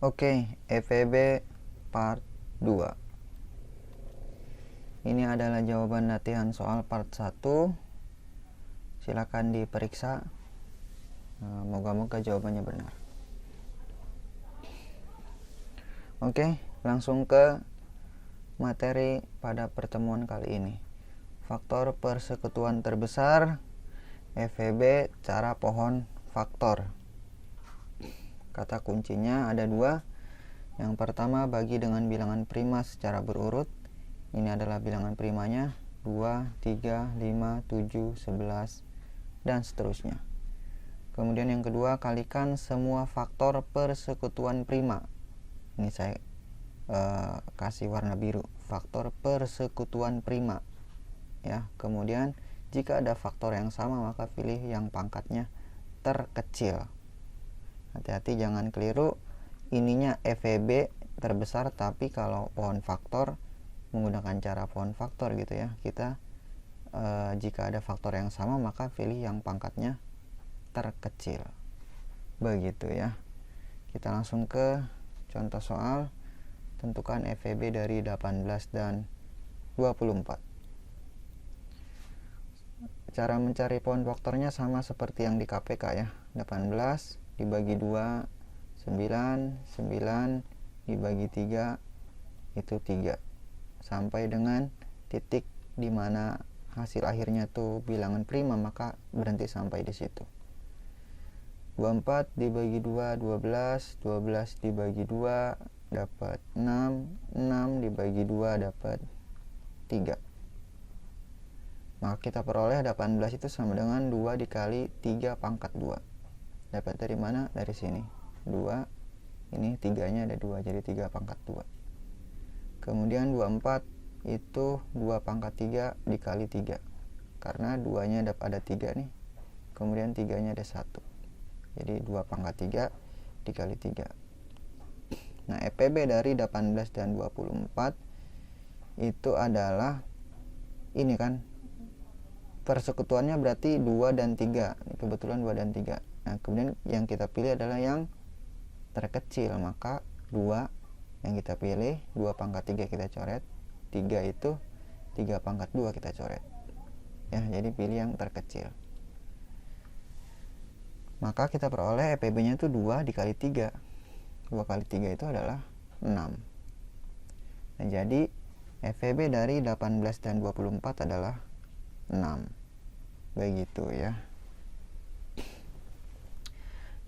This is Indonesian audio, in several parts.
Oke, EVB part 2. Ini adalah jawaban latihan soal part 1. Silakan diperiksa. Moga-moga jawabannya benar. Oke, langsung ke materi pada pertemuan kali ini. Faktor persekutuan terbesar, EVB, cara pohon faktor. Kata kuncinya ada dua. Yang pertama, bagi dengan bilangan prima secara berurut. Ini adalah bilangan primanya 2, 3, 5, 7, 11 dan seterusnya. Kemudian yang kedua, kalikan semua faktor persekutuan prima. Ini saya kasih warna biru, faktor persekutuan prima ya. Kemudian jika ada faktor yang sama, maka pilih yang pangkatnya terkecil. Hati-hati jangan keliru, ininya EVB terbesar, tapi kalau pohon faktor menggunakan cara pohon faktor gitu ya, kita jika ada faktor yang sama maka pilih yang pangkatnya terkecil, begitu ya. Kita langsung ke contoh soal. Tentukan EVB dari 18 dan 24. Cara mencari pohon faktornya sama seperti yang di KPK ya. 18 dibagi 2 9, 9 dibagi 3 itu 3, sampai dengan titik di mana hasil akhirnya tuh bilangan prima, maka berhenti sampai di situ. 24 dibagi 2 12, 12 dibagi 2 dapat 6, 6 dibagi 2 dapat 3. Maka kita peroleh 18 itu sama dengan 2 dikali 3 pangkat 2. Dapat dari mana? Dari sini 2, ini 3 nya ada 2, jadi 3 pangkat 2. Kemudian 24 itu 2 pangkat 3 dikali 3, karena 2 nya ada 3 nih, kemudian 3 nya ada 1, jadi 2 pangkat 3 dikali 3. Nah, EPB dari 18 dan 24 itu adalah ini kan, persekutuannya berarti 2 dan 3, kebetulan 2 dan 3. Nah, kemudian yang kita pilih adalah yang terkecil, maka 2 yang kita pilih, 2 pangkat 3 kita coret, 3 itu 3 pangkat 2 kita coret ya, jadi pilih yang terkecil. Maka kita peroleh EPB nya itu 2 dikali 3. 2 kali 3 itu adalah 6. Nah, jadi EVB dari 18 dan 24 adalah 6. Begitu ya.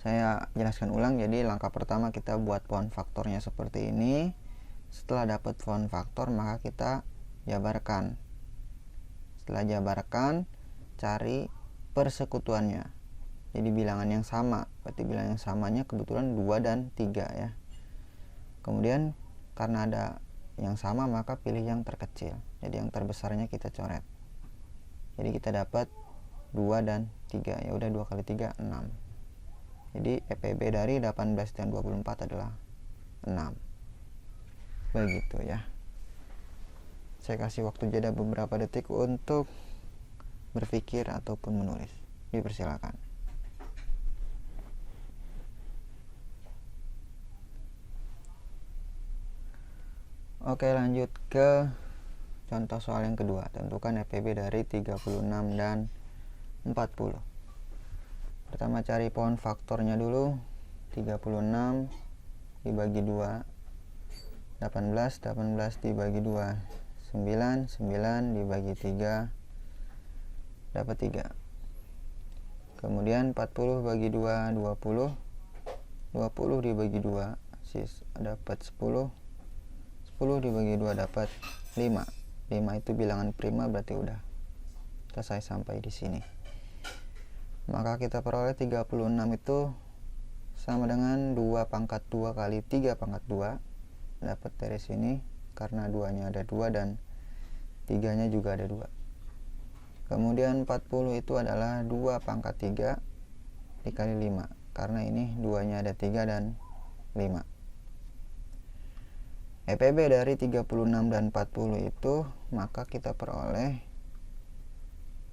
Saya jelaskan ulang. Jadi langkah pertama kita buat pohon faktornya seperti ini. Setelah dapat pohon faktor, maka kita jabarkan. Setelah jabarkan, cari persekutuannya. Jadi bilangan yang sama. Berarti bilangan yang samanya kebetulan 2 dan 3 ya. Kemudian karena ada yang sama, maka pilih yang terkecil. Jadi yang terbesarnya kita coret. Jadi kita dapat 2 dan 3. Ya udah, 2 kali 3 6. Jadi EPB dari 18 dan 24 adalah 6. Begitu ya. Saya kasih waktu jeda beberapa detik untuk berpikir ataupun menulis. Dipersilakan. Oke, lanjut ke contoh soal yang kedua. Tentukan EPB dari 36 dan 40. Pertama cari pohon faktornya dulu. 36 dibagi 2 18, 18 dibagi 2 9, 9 dibagi 3 dapat 3. Kemudian 40 bagi 2 20, 20 dibagi 2 dapat 10, 10 dibagi 2 dapat 5. 5 itu bilangan prima, berarti udah selesai sampai di sini. Maka kita peroleh 36 itu sama dengan 2 pangkat 2 kali 3 pangkat 2. Dapat dari sini, karena 2 nya ada 2 dan 3 nya juga ada 2. Kemudian 40 itu adalah 2 pangkat 3 dikali 5, karena ini 2 nya ada 3 dan 5. EPB dari 36 dan 40 itu, maka kita peroleh,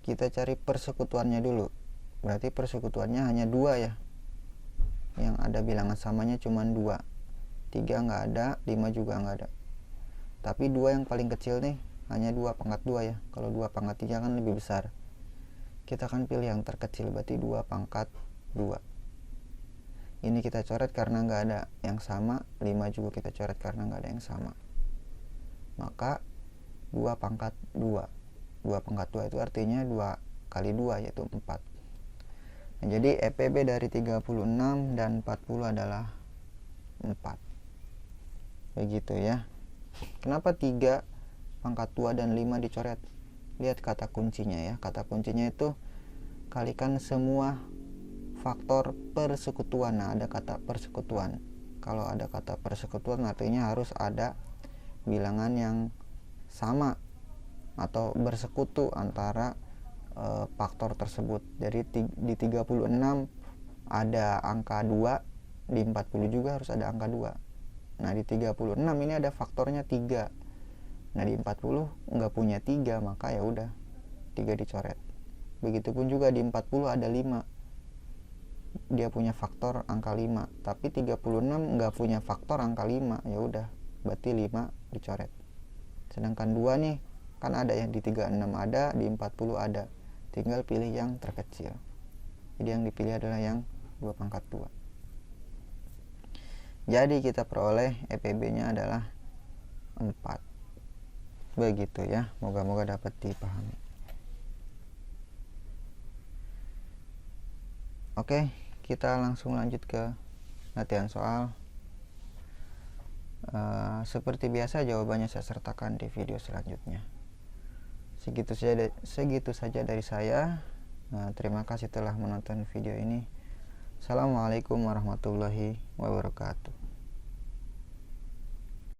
kita cari persekutuannya dulu. Berarti persekutuannya hanya 2 ya. Yang ada bilangan samanya cuma 2. 3 nggak ada, 5 juga nggak ada. Tapi 2 yang paling kecil nih, hanya 2 pangkat 2 ya. Kalau 2 pangkat 3 kan lebih besar. Kita akan pilih yang terkecil, berarti 2 pangkat 2. Ini kita coret karena nggak ada yang sama. 5 juga kita coret karena nggak ada yang sama. Maka 2 pangkat 2. 2 pangkat 2 itu artinya 2 kali 2 yaitu 4. Nah, jadi EPB dari 36 dan 40 adalah 4. Begitu ya. Kenapa 3 pangkat 2 dan 5 dicoret? Lihat kata kuncinya ya. Kata kuncinya itu kalikan semua faktor persekutuan. Nah, ada kata persekutuan. Kalau ada kata persekutuan artinya harus ada bilangan yang sama atau bersekutu antara faktor tersebut. Jadi di 36 ada angka 2, di 40 juga harus ada angka 2. Nah, di 36 ini ada faktornya 3. Nah, di 40 nggak punya 3, maka ya udah 3 dicoret. Begitupun juga di 40 ada 5. Dia punya faktor angka 5, tapi 36 nggak punya faktor angka 5. Ya udah, berarti 5 dicoret. Sedangkan 2 nih kan ada yang di 36 ada, di 40 ada. Tinggal pilih yang terkecil. Jadi yang dipilih adalah yang 2 pangkat 2. Jadi kita peroleh EPB-nya adalah 4. Begitu ya, moga-moga dapat dipahami. Oke, kita langsung lanjut ke latihan soal. Seperti biasa jawabannya saya sertakan di video selanjutnya. Segitu saja dari saya. Terima kasih telah menonton video ini. Assalamualaikum warahmatullahi wabarakatuh.